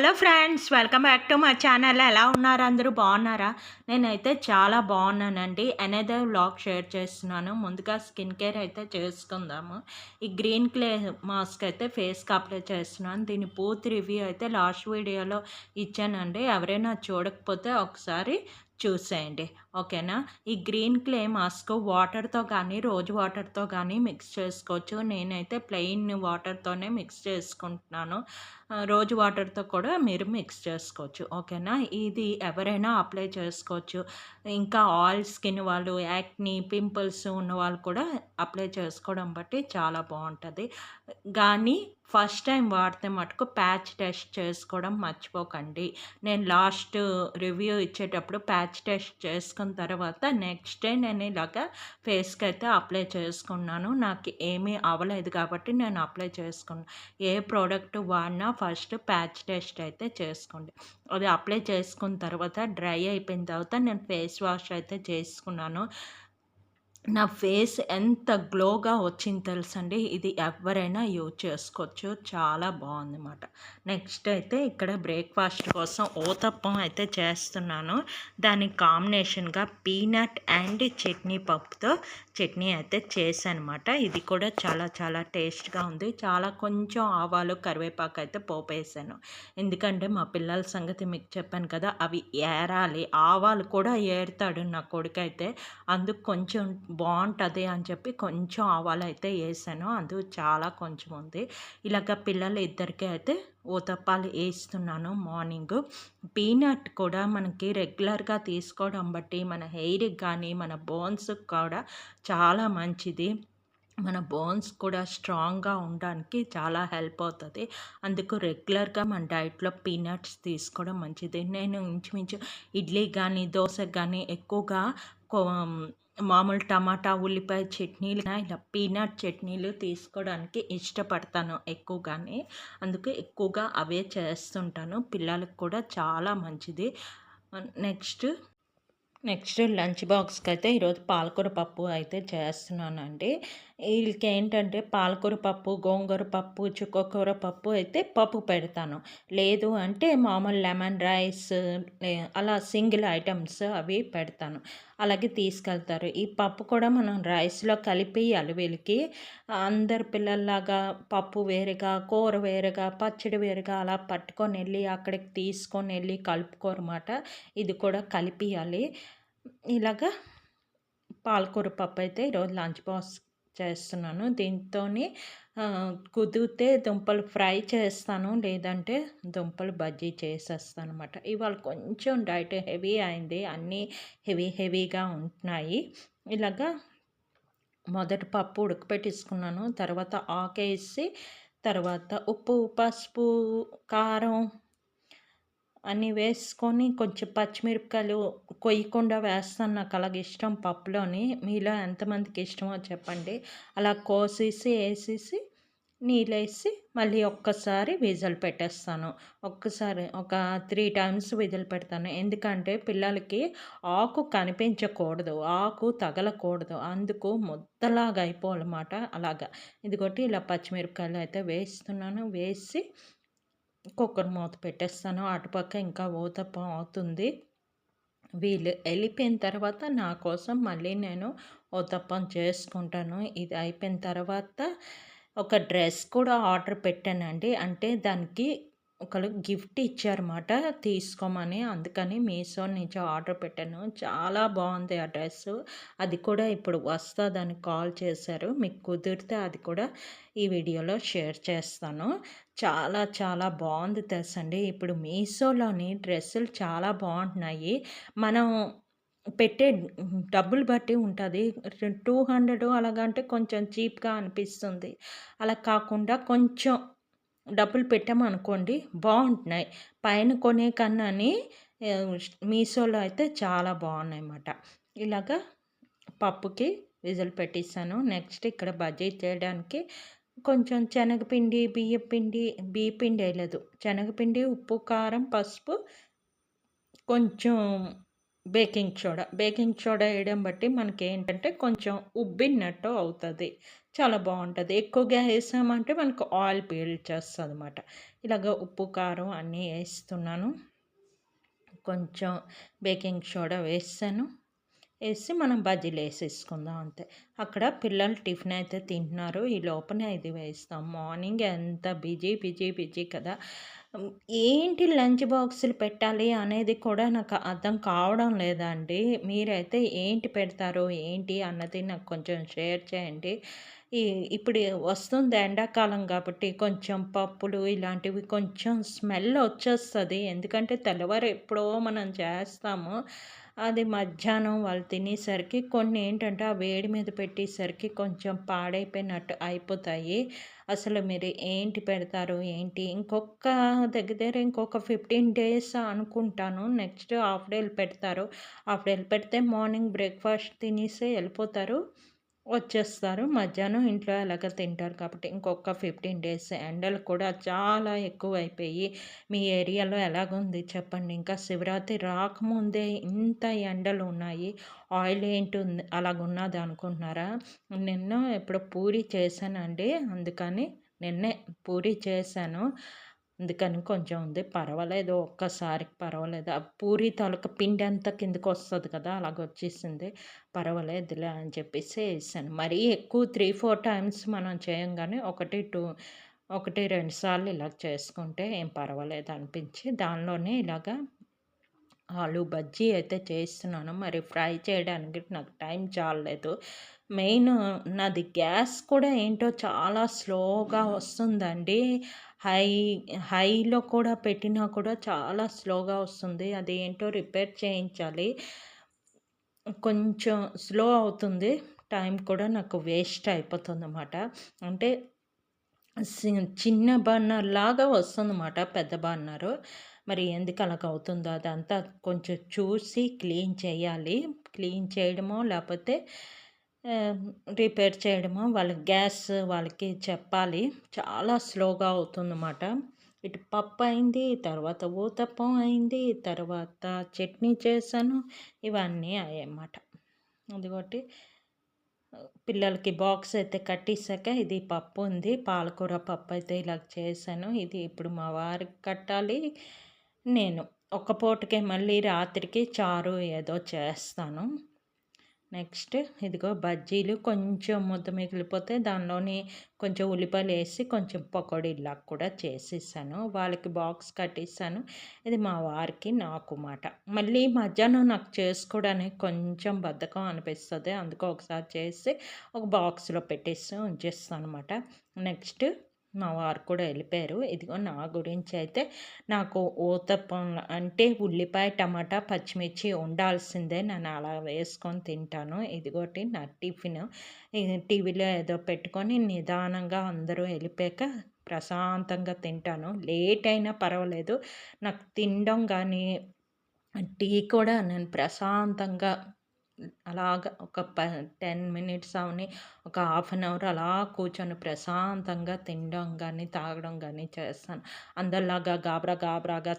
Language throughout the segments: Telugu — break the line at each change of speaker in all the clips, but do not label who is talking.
Hello friends, welcome back to my channel. ఎలా ఉన్నారు? అందరూ బాగున్నారా? నేనైతే చాలా బాగున్నానండి. అనదర్ వ్లాగ్ షేర్ చేస్తున్నాను. ముందుగా స్కిన్ కేర్ అయితే చేసుకుందాము. ఈ గ్రీన్ క్లే మాస్క్ అయితే ఫేస్కి అప్లై చేస్తున్నాను. దీని పూర్తి రివ్యూ అయితే లాస్ట్ వీడియోలో ఇచ్చానండి. ఎవరైనా చూడకపోతే ఒకసారి చూసేయండి, ఓకేనా? ఈ గ్రీన్ క్లే మాస్క్ వాటర్తో కానీ రోజ్ వాటర్తో కానీ మిక్స్ చేసుకోవచ్చు. నేనైతే ప్లెయిన్ వాటర్తోనే మిక్స్ చేసుకుంటున్నాను. రోజు వాటర్తో కూడా మీరు మిక్స్ చేసుకోవచ్చు, ఓకేనా? ఇది ఎవరైనా అప్లై చేసుకోవచ్చు. ఇంకా ఆయిల్ స్కిన్ వాళ్ళు, యాక్ని, పింపుల్స్ ఉన్న వాళ్ళు కూడా అప్లై చేసుకోవడం బట్టి చాలా బాగుంటుంది. కానీ ఫస్ట్ టైం వాడితే మటుకు ప్యాచ్ టెస్ట్ చేసుకోవడం మర్చిపోకండి. నేను లాస్ట్ రివ్యూ ఇచ్చేటప్పుడు ప్యాచ్ టెస్ట్ చేసుకున్న తర్వాత నెక్స్ట్ డే నేను ఇలాగ ఫేస్కి అయితే అప్లై చేసుకున్నాను. నాకు ఏమీ అవ్వలేదు కాబట్టి నేను అప్లై చేసుకున్నాను. ఏ ప్రోడక్ట్ వాడినా ఫస్ట్ ప్యాచ్ టెస్ట్ అయితే చేసుకోండి. అది అప్లై చేసుకున్న తర్వాత డ్రై అయిపోయిన తర్వాత నేను ఫేస్ వాష్ అయితే చేసుకున్నాను. నా ఫేస్ ఎంత గ్లోగా వచ్చింది తెలుసండి. ఇది ఎవరైనా యూజ్ చేసుకోవచ్చు. చాలా బాగుందన్నమాట. నెక్స్ట్ అయితే ఇక్కడ బ్రేక్ఫాస్ట్ కోసం ఊతప్పం అయితే చేస్తున్నాను. దానికి కాంబినేషన్గా పీనట్ అండ్ చట్నీ పప్పుతో చట్నీ అయితే చేశానమాట. ఇది కూడా చాలా చాలా టేస్ట్గా ఉంది. చాలా కొంచెం ఆవాలు, కరివేపాకు అయితే పోపేసాను. ఎందుకంటే మా పిల్లల సంగతి మీకు చెప్పాను కదా, అవి ఏరాలి. ఆవాలు కూడా ఏరుతాడు నా కొడుకైతే. అందుకు కొంచెం బాగుంటుంది అని చెప్పి కొంచెం ఆవాలైతే వేసాను. అందుకు చాలా కొంచెం ఉంది. ఇలాగ పిల్లలు ఇద్దరికి అయితే ఊతప్పాలు వేస్తున్నాను మార్నింగ్. పీనట్ కూడా మనకి రెగ్యులర్గా తీసుకోవడం బట్టి మన హెయిర్కి కానీ మన బోన్స్కి కూడా చాలా మంచిది. మన బోన్స్ కూడా స్ట్రాంగ్గా ఉండడానికి చాలా హెల్ప్ అవుతుంది. అందుకు రెగ్యులర్గా మన డైట్లో పీనట్స్ తీసుకోవడం మంచిది. నేను ఇంచుమించు ఇడ్లీ కానీ దోశకు కానీ ఎక్కువగా మామూలు టమాటా, ఉల్లిపాయ చట్నీలు ఇలా పీనట్ చట్నీలు తీసుకోవడానికి ఇష్టపడతాను ఎక్కువగానే. అందుకే ఎక్కువగా అవే చేస్తుంటాను. పిల్లలకు కూడా చాలా మంచిది. నెక్స్ట్ లంచ్ బాక్స్కి అయితే ఈరోజు పాలకూర పప్పు అయితే చేస్తున్నానండి. వీళ్ళకి ఏంటంటే పాలకూర పప్పు, గోంగూర పప్పు, చుక్కకూర పప్పు అయితే పప్పు పెడతాను. లేదు అంటే మామూలు లెమన్ రైస్ అలా సింగిల్ ఐటమ్స్ అవి పెడతాను. అలాగే తీసుకెళ్తారు. ఈ పప్పు కూడా మనం రైస్లో కలిపేయాలి వీళ్ళకి. అందరు పిల్లల్లాగా పప్పు వేరుగా, కూర వేరుగా, పచ్చడి వేరుగా అలా పట్టుకొని వెళ్ళి అక్కడికి తీసుకొని వెళ్ళి కలుపుకోరమాట. ఇది కూడా కలిపియాలి. ఇలాగా పాలకూర పప్పు అయితే ఈరోజు లంచ్ బాక్స్ చేస్తున్నాను. దీంతోని కుదిరితే దుంపలు ఫ్రై చేస్తాను, లేదంటే దుంపలు బజ్జీ చేసేస్తాను అనమాట. ఇవాళ కొంచెం డైట్ హెవీ అయింది, అన్నీ హెవీగా ఉంటున్నాయి. ఇలాగా మొదట పప్పు ఉడకపెట్టేసుకున్నాను. తర్వాత ఆకేసి, తర్వాత ఉప్పు, పసుపు, కారం అన్నీ వేసుకొని కొంచెం పచ్చిమిరపకాయలు కొయ్యకుండా వేస్తాను. నాకు అలాగ ఇష్టం పప్పులోని. మీలో ఎంతమందికి ఇష్టమో చెప్పండి. అలా కోసేసి వేసేసి నీళ్ళేసి మళ్ళీ ఒక్కసారి విజిల్ పెట్టేస్తాను. ఒక్కసారి ఒక 3 టైమ్స్ విజిల్ పెడతాను. ఎందుకంటే పిల్లలకి ఆకు కనిపించకూడదు, ఆకు తగలకూడదు. అందుకు ముద్దలాగా అయిపోవాలన్నమాట. అలాగా ఇదిగోటి ఇలా పచ్చిమిరపకాయలు అయితే వేస్తున్నాను. వేసి కుక్కర్ మూత పెట్టేస్తాను. అటుపక్క ఇంకా ఊతప్పం అవుతుంది. వీళ్ళు వెళ్ళిపోయిన తర్వాత నా కోసం మళ్ళీ నేను ఊతప్పం చేసుకుంటాను. ఇది అయిపోయిన తర్వాత ఒక డ్రెస్ కూడా ఆర్డర్ పెట్టానండి. అంటే దానికి ఒకళ్ళు గిఫ్ట్ ఇచ్చారన్నమాట తీసుకోమని. అందుకని మీషో నుంచి ఆర్డర్ పెట్టాను. చాలా బాగుంది ఆ డ్రెస్సు. అది కూడా ఇప్పుడు వస్తుందని కాల్ చేశారు. మీకు కుదిరితే అది కూడా ఈ వీడియోలో షేర్ చేస్తాను. చాలా చాలా బాగుంది తెలుసండి. ఇప్పుడు మీషోలోని డ్రెస్సులు చాలా బాగుంటున్నాయి. మనం పెట్టే డబ్బులు బట్టి ఉంటుంది. 200 అలాగంటే కొంచెం చీప్‌గా అనిపిస్తుంది. అలా కాకుండా కొంచెం డబ్బులు పెట్టామనుకోండి బాగుంటున్నాయి. పైన కొనే కన్నాని మీషోలో అయితే చాలా బాగున్నాయన్నమాట. ఇలాగా పప్పుకి విజిల్ పెట్టేసాను. నెక్స్ట్ ఇక్కడ బజ్జీ చేయడానికి కొంచెం శనగపిండి, బియ్యపిండి వేయలేదు. శనగపిండి, ఉప్పు, కారం, పసుపు, కొంచెం బేకింగ్ సోడా వేయడం బట్టి మనకేంటంటే కొంచెం ఉబ్బినట్టు అవుతది. చాలా బావుంటది. ఎక్కువగా ఏసామంటే మనకు ఆయిల్ పీల్చేస్తదనమాట. ఇలాగ ఉప్పు, కారం అన్నీ ఏస్తున్నాను. కొంచెం బేకింగ్ సోడా వేసాను. ఏసి మనం బజ్జీలేసేసుకుందాం అంతే. అక్కడ పిల్లలు టిఫిన్ అయితే తింటున్నారు. ఈ లోపల ఇది వేస్తాం. మార్నింగ్ ఎంత బిజీ కదా! హ్మ్. ఏంటి లంచ్ బాక్సులు పెట్టాలి అనేది కూడా నాకు అర్థం కావడం లేదండి. మీరైతే ఏంటి పెడతారు? ఏంటి అన్నది నాకు కొంచెం షేర్ చేయండి. ఈ ఇప్పుడు వస్తుంది ఎండాకాలం కాబట్టి కొంచెం పప్పులు ఇలాంటివి కొంచెం స్మెల్ వచ్చేస్తది. ఎందుకంటే తెల్లవారు ఎప్పుడో మనం చేస్తాము. అది మధ్యాహ్నం వాళ్ళు తినేసరికి కొన్ని ఏంటంటే ఆ వేడి మీద పెట్టేసరికి కొంచెం పాడైపోయినట్టు అయిపోతాయి. అసలు మీరు ఏంటి పెడతారు? ఏంటి? దగ్గర దగ్గర ఇంకొక 15 డేస్ అనుకుంటాను. నెక్స్ట్ హాఫ్ డేలు పెడతారు. హాఫ్ డేలు పెడితే మార్నింగ్ బ్రేక్‌ఫాస్ట్ తినేసి ఎళ్ళిపోతారు. వచ్చేస్తారు. మధ్యాహ్నం ఇంట్లో ఎలాగో తింటారు కాబట్టి ఇంకొక 15 డేస్. ఎండలు కూడా చాలా ఎక్కువైపోయి మీ ఏరియాలో ఎలాగుంది చెప్పండి? ఇంకా శివరాత్రి రాకముందే ఇంత ఎండలు ఉన్నాయి. ఆయిల్ ఏంటి ఉంది అలాగున్నది అనుకుంటున్నారా? నిన్న ఎప్పుడో పూరి చేశానండి. అందుకని నిన్నే పూరి చేశాను. అందుకని కొంచెం ఉంది. పర్వాలేదు ఒక్కసారికి పర్వాలేదు. ఆ పూరి తాలూకా పిండంతా కిందకొస్తది కదా! అలాగొచ్చేసింది. పర్వాలేదులే అని చెప్పేసి ఏసాను. మరీ ఎక్కువ 3, 4 టైమ్స్ మనం చేయం గానీ 1, 2 సార్లు ఇలా చేసుకుంటే ఏం పర్వాలేదు అనిపించి దానిలోనే ఇలాగా ఆలు బజ్జీ అయితే చేస్తున్నాను. మరి ఫ్రై చేయడానికి నాకు టైం చాలలేదు. మెయిన్ నాది గ్యాస్ కూడా ఏంటో చాలా స్లోగా వస్తుందండి. హై హైలో కూడా పెట్టినా కూడా చాలా స్లోగా వస్తుంది. అదేంటో రిపేర్ చేయించాలి. కొంచెం స్లో అవుతుంది. టైం కూడా నాకు వేస్ట్ అయిపోతుందన్నమాట. అంటే సి చిన్న బర్నర్‌లాగా వస్తుందన్నమాట పెద్ద బర్నరు. మరి ఎందుకు అలాగవుతుందో అదంతా కొంచెం చూసి క్లీన్ చేయాలి. క్లీన్ చేయడమో లేపోతే ఆహ్, రిపేర్ చేయడమో వాళ్ళకి చెప్పాలి. చాలా స్లోగా అవుతుందన్నమాట. ఇటు పప్పయింది, తర్వాత ఊతప్పం అయింది, తర్వాత చట్నీ చేశాను. ఇవన్నీ అయ్యాయన్నమాట. అదిగోటి పిల్లలకి బాక్స్ అయితే కట్టేసాక ఇది పప్పు ఉంది. పాలకూర పప్పు అయితే ఇలా చేశాను. ఇది ఇప్పుడు మా వారికి కట్టాలి. నేను ఒక్క పూటకే మళ్ళీ రాత్రికి చారు ఏదో చేస్తాను. నెక్స్ట్ ఇదిగో బజ్జీలు కొంచెం ముద్ద మిగిలిపోతే దానిలోని కొంచెం ఉల్లిపాయలేసి కొంచెం పకోడీలాగా కూడా చేసేసాను. వాళ్ళకి బాక్స్ కట్టేసాను. ఇది మా వారికి, నాకు మాట. మళ్ళీ మధ్యాహ్నం నాకు చేసుకోవడానికి కొంచెం బద్ధకం అనిపిస్తది. అందుకే ఒకసారి చేసి ఒక బాక్స్‌లో పెట్టేసి ఉంచేస్తానమాట. నెక్స్ట్ మా వారు కూడా వెళ్ళిపోయారు. ఇదిగో నా గురించి అయితే నాకు ఊతప్పం అంటే ఉల్లిపాయ, టమాటా, పచ్చిమిర్చి ఉండాల్సిందే. నేను అలా వేసుకొని తింటాను. ఇదిగోటి నా టిఫిను. టీవీలో ఏదో పెట్టుకొని నిదానంగా అందరూ వెళ్ళిపోయాక ప్రశాంతంగా తింటాను. లేట్ అయినా పర్వాలేదు. నాకు తినడం గానీ, టీ కూడా నేను ప్రశాంతంగా అలాగ ఒక 10 మినిట్స్ అవని, ఒక హాఫ్ అన్ అవర్ అలా కూర్చొని ప్రశాంతంగా తినడం గానీ, తాగడం గానీ చేస్తాను. అందరిలాగా గాబరాగా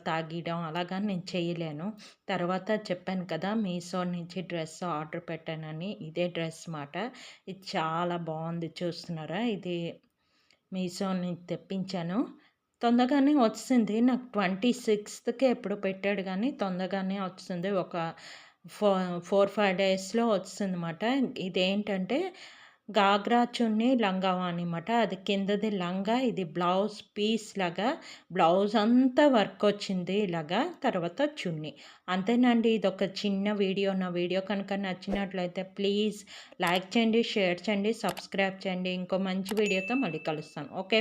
తాగేయడం అలాగా నేను చేయలేను. తర్వాత చెప్పాను కదా! మీషో నుంచి డ్రెస్ ఆర్డర్ పెట్టానని. ఇదే డ్రెస్ మాట. ఇది చాలా బావుంది చూస్తున్నారా? ఇది మీషో నుంచి తెప్పించాను. తొందరగానే వచ్చింది. నాకు 26కే ఎప్పుడో పెట్టాడు గానీ, తొందరగానే వచ్చింది. ఒక 4, 5 డేస్‌లో వచ్చిందన్నమాట. ఇదేంటంటే గాగ్రా చున్నీ లంగా అనమాట. అది కిందది లంగా, ఇది బ్లౌజ్ పీస్ లాగా బ్లౌజ్ అంతా వర్క్ వచ్చింది ఇలాగా. తర్వాత చున్నీ. అంతేనండి. ఇదొక చిన్న వీడియో. నా వీడియో కనుక నచ్చినట్లయితే ప్లీజ్ లైక్ చేయండి, షేర్ చేయండి, సబ్స్క్రైబ్ చేయండి. ఇంకో మంచి వీడియోతో మళ్ళీ కలుస్తాను. ఓకే.